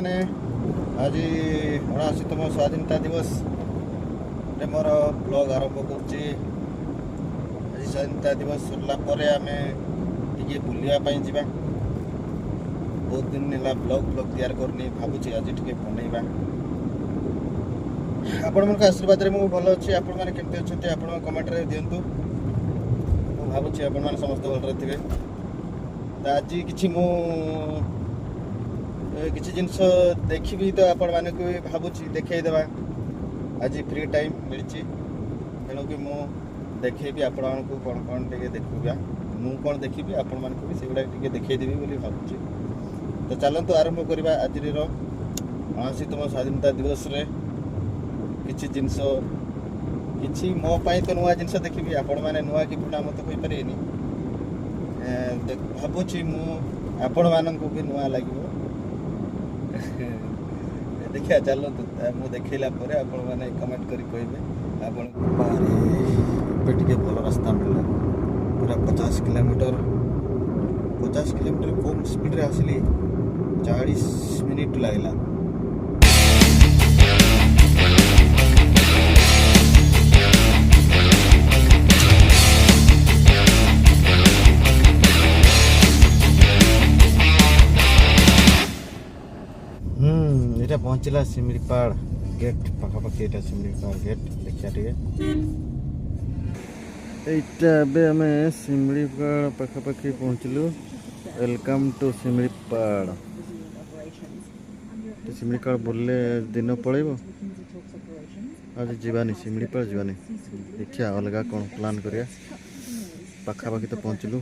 मैंने आज 79तम स्वाधीनता दिवस मोर ब्लॉग आरंभ कर स्वाधीनता दिवस सरला आम टे बुलापी जा बहुत दिन है ब्लॉग तैयार करनी भावुँ आज टे बनइबा आपण मन आशीर्वाद मुझे भल अच्छे आपण मैंने केमती अच्छा आप कमेंट दिंतु भावुँ आपण मैंने समस्त भल थे आज कि किसी जिनस देखी तो आपण मैंने भी भावुँ देखा आज फ्री टाइम मिली तेणुक मु देखेबी आपण को कौन कौन टे देखा मुझे कौन देखी आपण मानक भी से गुड़ा देखदेवी बोली भावुँ तो चलतु आरंभ करवा आज 79तम स्वाधीनता दिवस रे किसी जिनस कि मो तो नुआ जिनस देखी आपण मैंने नुआ कि पुणा मत कही पारे भावुँ आपण मानक भी नुआ लगे देखिए चलतु मुझे देखला आपण मैंने कमेंट करें आपण टे भल रास्ता मिलला पूरा 50 किलोमीटर कम स्पीड रे आसली 40 मिनिट लगला এটা পৌঁছলা শিমলিপাড় গেট পাখাপাখি এটা শিমলিপাড় গেট দেখা টিকে এইটা ଏବେ ଆମେ ଶିମଳିପାଳ ପାଖାପାଖି ପହଞ୍ଚିଲୁ ୱେଲକମ୍ ଟୁ ଶିମଳିପାଳ ଶିମଳିପାଳ ବୁଲିଲେ ଦିନ ପଳେଇବ ଆଜି ଯିବାନି ଶିମଳିପାଳ ଯିବାନି ଦେଖିବା ଅଲଗା କ'ଣ ପ୍ଲାନ୍ କରିବା ପାଖାପାଖି ତ ପହଞ୍ଚିଲୁ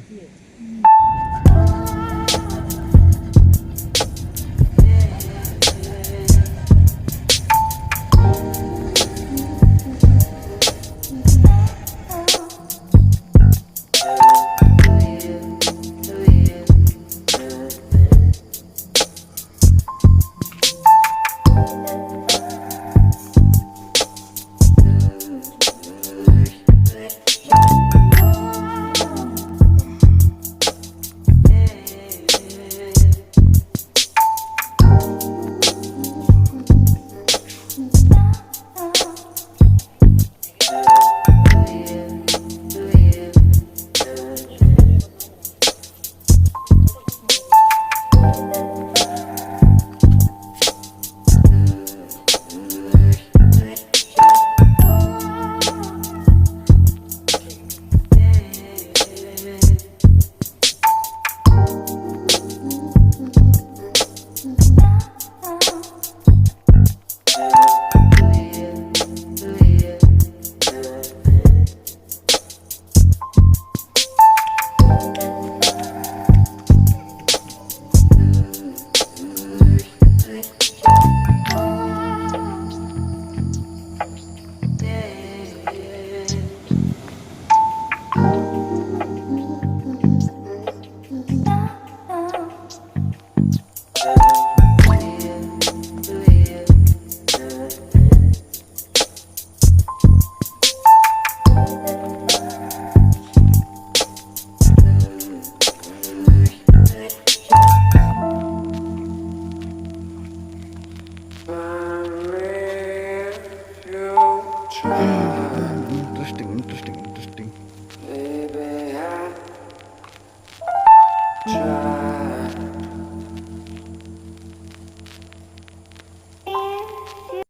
Interesting. Baby, I try.